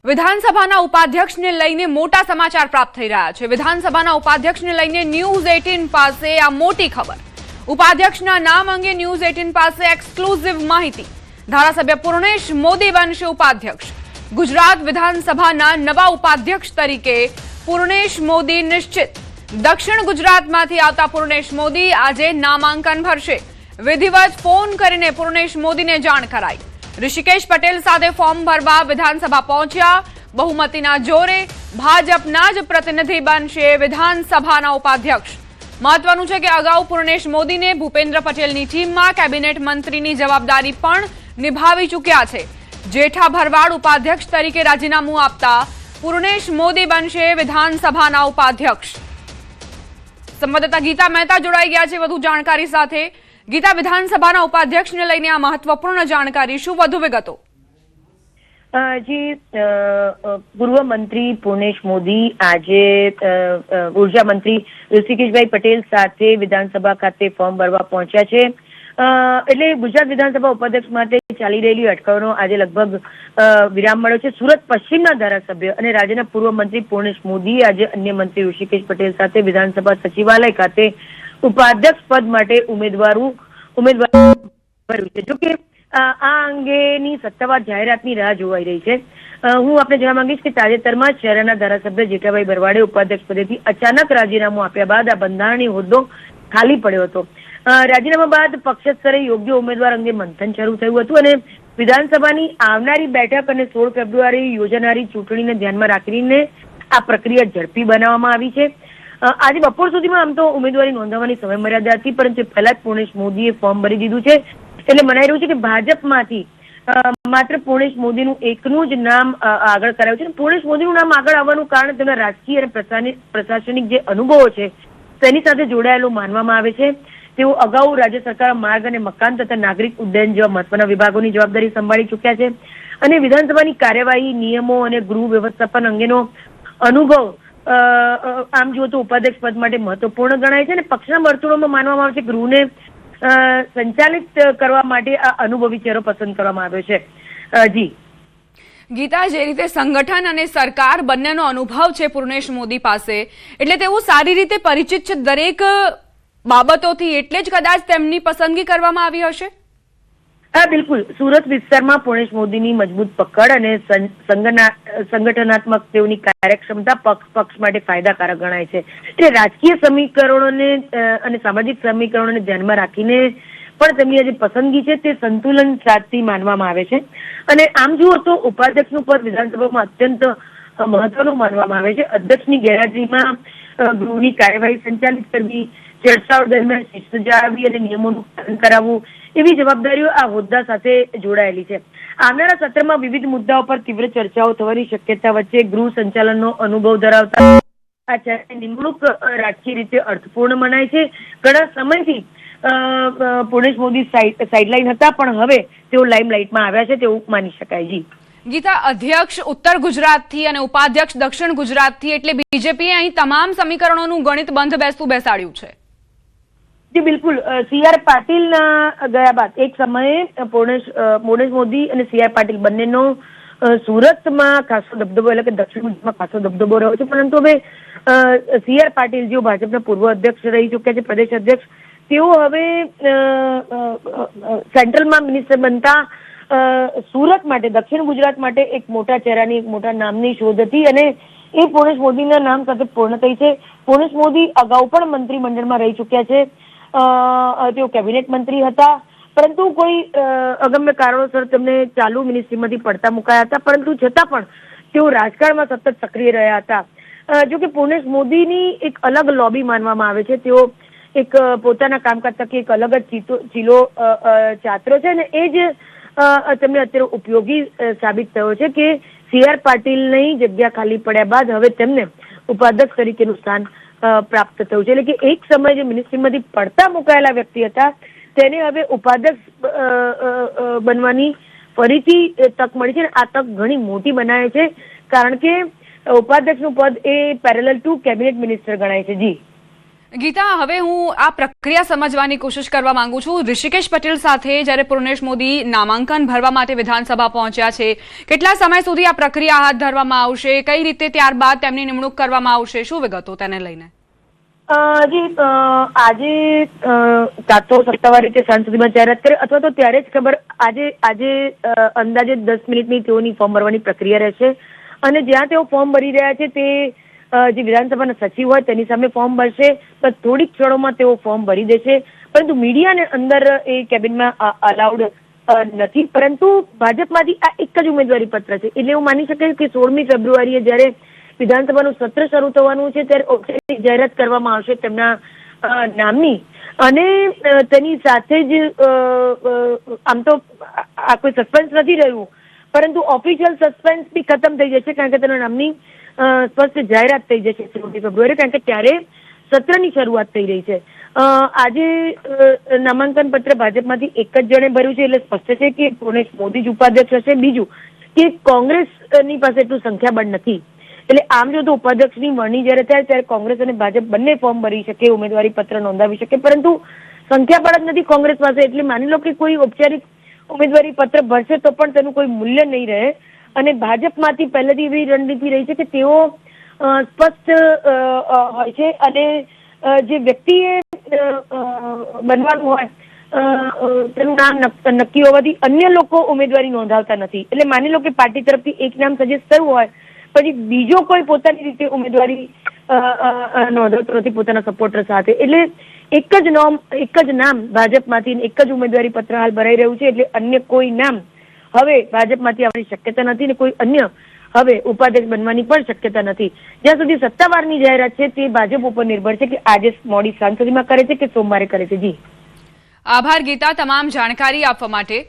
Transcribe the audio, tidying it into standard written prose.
વિધાનસભાના ઉપાધ્યક્ષને લઈને મોટા સમાચાર પ્રાપ્ત થઈ રહ્યા છે। વિધાનસભાના ઉપાધ્યક્ષને લઈને ન્યૂઝ 18 પાસે આ મોટી ખબર। ઉપાધ્યક્ષના નામ અંગે ન્યૂઝ 18 પાસે એક્સક્લુઝિવ માહિતી। ધારાસભ્ય પૂર્ણેશ મોદી બનશે ઉપાધ્યક્ષ। ગુજરાત વિધાનસભાના નવા ઉપાધ્યક્ષ તરીકે પૂર્ણેશ મોદી નિશ્ચિત। દક્ષિણ ગુજરાતમાંથી આવતા પૂર્ણેશ મોદી આજે નામાંકન ભરશે। વિધિવત ફોન કરીને પૂર્ણેશ મોદીને જાણ કરાઈ। ઋષિકેશ પટેલ સાથે ફોર્મ ભરવા વિધાનસભા પહોંચ્યા। બહુમતીના જોરે ભાજપના જ પ્રતિનિધિ બનશે વિધાનસભાના ઉપાધ્યક્ષ। મહત્વનું છે કે અગાઉ પૂર્ણેશ મોદીને ભૂપેન્દ્ર પટેલની ટીમમાં કેબિનેટ મંત્રીની જવાબદારી પણ નિભાવી ચૂક્યા છે। જેઠા ભરવાડ ઉપાધ્યક્ષ તરીકે રાજીનામું આપતા પૂર્ણેશ મોદી બનશે વિધાનસભાના ઉપાધ્યક્ષ। સંવાદદાતા ગીતા મહેતા જોડાઈ ગયા છે વધુ જાણકારી સાથે। ગીતા, વિધાનસભાના ઉપાધ્યક્ષને લઈને આ મહત્વપૂર્ણ જાણકારી, શું વધુ વિગતો? જી, પૂર્વ મંત્રી પૂર્ણેશ મોદી આજે ઉર્જા મંત્રી ઋષિકેશભાઈ પટેલ સાથે વિધાનસભા ખાતે ફોર્મ ભરવા પહોંચ્યા છે। એટલે ગુજરાત વિધાનસભા ઉપાધ્યક્ષ માટે ચાલી રહેલી અટકળોનો આજે લગભગ વિરામ મળ્યો છે। સુરત પશ્ચિમના ધારાસભ્ય અને રાજ્યના પૂર્વ મંત્રી પૂર્ણેશ મોદી આજે અન્ય મંત્રી ઋષિકેશ પટેલ સાથે વિધાનસભા સચિવાલય ખાતે ઉપાધ્યક્ષ પદ માટે ઉમેદવાર ભર્યું છે। જોકે આ અંગેની સત્તાવાર જાહેરાતની રાહ જોવાઈ રહી છે। હું આપને જણાવવા માંગીશ કે તાજેતરમાં શહેરના ધારાસભ્ય જેઠાભાઈ ભરવાડે ઉપાધ્યક્ષ પદેથી અચાનક રાજીનામું આપ્યા બાદ આ બંધારણીય હોદ્દો ખાલી પડ્યો હતો। રાજીનામા બાદ પક્ષ સ્તરે યોગ્ય ઉમેદવાર અંગે મંથન શરૂ થયું હતું અને વિધાનસભાની આવનારી બેઠક અને 16 ફેબ્રુઆરી યોજાનારી ચૂંટણીને ધ્યાનમાં રાખીને આ પ્રક્રિયા ઝડપી બનાવવામાં આવી છે। આજે બપોર સુધીમાં આમ તો ઉમેદવારી નોંધાવવાની સમય મર્યાદા હતી, પરંતુ પહેલા જ પૂર્ણેશ મોદીએ ફોર્મ ભરી દીધું છે। એટલે મનાઈ રહ્યું છે કે ભાજપમાંથી માત્ર પૂર્ણેશ મોદીનું એકનું જ નામ આગળ કરાયું છે। પૂર્ણેશ મોદીનું નામ આગળ આવવાનું કારણ તેમના રાજકીય અને પ્રશાસનિક જે અનુભવો છે તેની સાથે જોડાયેલું માનવામાં આવે છે। તેઓ અગાઉ રાજ્ય સરકાર માર્ગ અને મકાન તથા નાગરિક ઉડ્ડયન જેવા મહત્વના વિભાગોની જવાબદારી સંભાળી ચૂક્યા છે અને વિધાનસભાની કાર્યવાહી, નિયમો અને ગૃહ વ્યવસ્થાપન અંગેનો અનુભવ આમ જુઓ તો ઉપાધ્યક્ષ પદ માટે મહત્વપૂર્ણ ગણાય છે અને પક્ષના વર્તુળોમાં માનવામાં આવે છે ગૃહને સંચાલિત કરવા માટે આ અનુભવી ચહેરો પસંદ કરવામાં આવ્યો છે। જી ગીતા, જે રીતે સંગઠન અને સરકાર બંનેનો અનુભવ છે પૂર્ણેશ મોદી પાસે, એટલે તેઓ સારી રીતે પરિચિત છે દરેક બાબતોથી, એટલે જ કદાચ તેમની પસંદગી કરવામાં આવી હશે। હા, બિલકુલ। સુરત વિસ્તારમાં પૂર્ણેશ મોદીની મજબૂત પકડ અને સંગઠનાત્મક તેઓની કાર્યક્ષમતા પક્ષ માટે ફાયદાકારક ગણાય છે। એટલે રાજકીય સમીકરણોને અને સામાજિક સમીકરણોને ધ્યાનમાં રાખીને પણ તેમની જે પસંદગી છે તે સંતુલન સાધતી માનવામાં આવે છે। અને આમ જુઓ તો ઉપાધ્યક્ષનું પદ વિધાનસભામાં અત્યંત મહત્વનું માનવામાં આવે છે। અધ્યક્ષની ગેરહાજરીમાં ગૃહની કાર્યવાહી સંચાલિત કરવી, ચર્ચાઓ દરમિયાન શિસ્ત જાળવવી અને નિયમોનું પાલન કરાવવું, એવી જવાબદારીઓ આ હોદ્દા સાથે જોડાયેલી છે। આવનારા સત્રમાં વિવિધ મુદ્દાઓ પર તીવ્ર ચર્ચાઓ થવાની શક્યતા વચ્ચે ગૃહ સંચાલનનો અનુભવ ધરાવતા આ ચહેરાની નિમણૂક રાજકીય રીતે અર્થપૂર્ણ મનાય છે। ઘણા સમયથી પૂર્ણેશ મોદી સાઇડલાઇન હતા, પણ હવે તેઓ લાઇમલાઇટમાં આવ્યા છે તેવું માની શકાય। જી ગીતા, અધ્યક્ષ ઉત્તર ગુજરાતથી અને ઉપાધ્યક્ષ દક્ષિણ ગુજરાતથી, એટલે બીજેપીએ અહીં તમામ સમીકરણોનું ગણિત બંધ બેસતું બેસાડ્યું છે। જી બિલકુલ। CR પાટીલ ગયા બાદ એક સમયે પૂર્ણેશ મોદી અને CR પાટીલ બંનેનો સુરતમાં ખાસો દબદબો, એટલે કે દક્ષિણ ગુજરાતમાં ખાસો દબદબો રહ્યો છે, પરંતુ હવે CR પાટીલ જેઓ ભાજપના પૂર્વ અધ્યક્ષ રહી ચૂક્યા છે, પ્રદેશ અધ્યક્ષ, તેઓ હવે સેન્ટ્રલમાં મિનિસ્ટર બનતા સુરત માટે, દક્ષિણ ગુજરાત માટે એક મોટા ચહેરાની, એક મોટા નામની શોધ હતી અને એ પૂર્ણેશ મોદીના નામ સાથે પૂર્ણ થઈ છે। પૂર્ણેશ મોદી અગાઉ પણ મંત્રીમંડળમાં રહી ચૂક્યા છે। તેઓ કેબિનેટ મંત્રી હતા, પરંતુ કોઈ અગમ્ય કારણોસર તેમને ચાલુ મિનિસ્ટ્રીમાંથી પડતા મુકાયા હતા, પરંતુ છતાં પણ તેઓ રાજકારણમાં સતત સક્રિય રહ્યા હતા। જો કે પૂર્ણેશ મોદીની એક અલગ લોબી માનવામાં આવે છે। તેઓ એક પોતાના કામકાજ થકી એક અલગ જ ચીલો ચાતરો છે અને એ જ તેમને અત્યારે ઉપયોગી સાબિત થયો છે કે CR પાટીલની જગ્યા ખાલી પડ્યા બાદ હવે તેમને ઉપાધ્યક્ષ તરીકેનું સ્થાન પ્રાપ્ત થયું છે। એટલે કે એક સમય જે મિનિસ્ટ્રીમાંથી પડતા મુકાયેલા વ્યક્તિ હતા તેને હવે ઉપાધ્યક્ષ બનવાની ફરીથી તક મળી છે અને આ તક ઘણી મોટી બનાવે છે, કારણ કે ઉપાધ્યક્ષનું પદ એ પેરેલલ ટુ કેબિનેટ મિનિસ્ટર ગણાય છે। જી ગીતા, હવે હું આ પ્રક્રિયા સમજવાની કોશિશ કરવા માંગુ છું. ઋષિકેશ પટેલ સાથે જ્યારે પૂર્ણેશ મોદી નામાંકન ભરવા માટે વિધાનસભા પહોંચ્યા છે, કેટલા સમય સુધી આ પ્રક્રિયા હાથ ધરવામાં આવશે, કઈ રીતે ત્યારબાદ તેમની નિમણૂક કરવામાં આવશે, શું વિગતો તેને લઈને? આજે કાં તો સત્તાવાર રીતે સાંજ સુધીમાં જાહેરાત કરે અથવા તો ત્યારે જ ખબર. આજે અંદાજે 10 મિનિટની તેઓની ફોર્મ ભરવાની પ્રક્રિયા રહેશે અને જ્યાં તેઓ ફોર્મ ભરી રહ્યા છે તે જે વિધાનસભાના સચિવ હોય તેની સામે ફોર્મ ભરશે. પણ થોડીક ક્ષણોમાં તેઓ ફોર્મ ભરી દેશે, પરંતુ મીડિયાને અંદર એ કેબિનમાં અલાઉડ નથી. પરંતુ ભાજપમાંથી આ એક જ ઉમેદવારી પત્ર છે, એટલે એવું માની શકાય કે 16મી ફેબ્રુઆરીએ જ્યારે વિધાનસભાનું સત્ર શરૂ થવાનું છે ત્યારે ઔપચારિક જાહેરાત કરવામાં આવશે તેમના નામની. અને તેની સાથે જ આમ તો આ કોઈ સસ્પેન્સ નથી રહ્યું, પરંતુ ઓફિશિયલ સસ્પેન્સ બી ખતમ થઈ જશે, કારણ કે તેના નામની સ્પષ્ટ જાહેરાત થઈ જશે 16મી ફેબ્રુઆરી, કારણ કે ત્યારે સત્રની શરૂઆત થઈ રહી છે. આજે નામાંકન પત્ર ભાજપમાંથી એક જ જણે ભર્યું છે, એટલે સ્પષ્ટ છે કે પૂર્ણેશ મોદી જ ઉપાધ્યક્ષ હશે. બીજું કે કોંગ્રેસની પાસે એટલું સંખ્યાબળ નથી, એટલે આમ જો તો ઉપાધ્યક્ષની વરણી જ્યારે થાય ત્યારે કોંગ્રેસ અને ભાજપ બંને ફોર્મ ભરી શકે, ઉમેદવારી પત્ર નોંધાવી શકે, પરંતુ સંખ્યાબળ જ નથી કોંગ્રેસ પાસે. એટલે માની લો કે કોઈ ઔપચારિક ઉમેદવારી પત્ર ભરશે તો પણ તેનું કોઈ મૂલ્ય નહીં રહે. અને ભાજપમાંથી પહેલેથી એવી રણનીતિ રહી છે કે તેઓ સ્પષ્ટ હોય છે અને જે વ્યક્તિએ બનવાનું હોય તેનું નામ નક્કી હોવાથી અન્ય લોકો ઉમેદવારી નોંધાવતા નથી. એટલે માની લો કે પાર્ટી તરફથી એક નામ સજેસ્ટ કરવું હોય, પછી બીજો કોઈ પોતાની રીતે ઉમેદવારી નોંધાવતો નથી પોતાના સપોર્ટર સાથે. એટલે એક જ નામ ભાજપમાંથી એક જ ઉમેદવારી પત્ર હાલ ભરાઈ રહ્યું છે. એટલે અન્ય કોઈ નામ હવે ભાજપમાંથી આવવાની શક્યતા નથી ને કોઈ અન્ય હવે ઉપાધ્યક્ષ બનવાની પણ શક્યતા નથી. જ્યાં સુધી સત્તાવારની જાહેરાત છે તે ભાજપ ઉપર નિર્ભર છે કે આજે મોડી સાંજ સુધીમાં કરે છે કે સોમવારે કરે છે. જી આભાર ગીતા, તમામ જાણકારી આપવા માટે.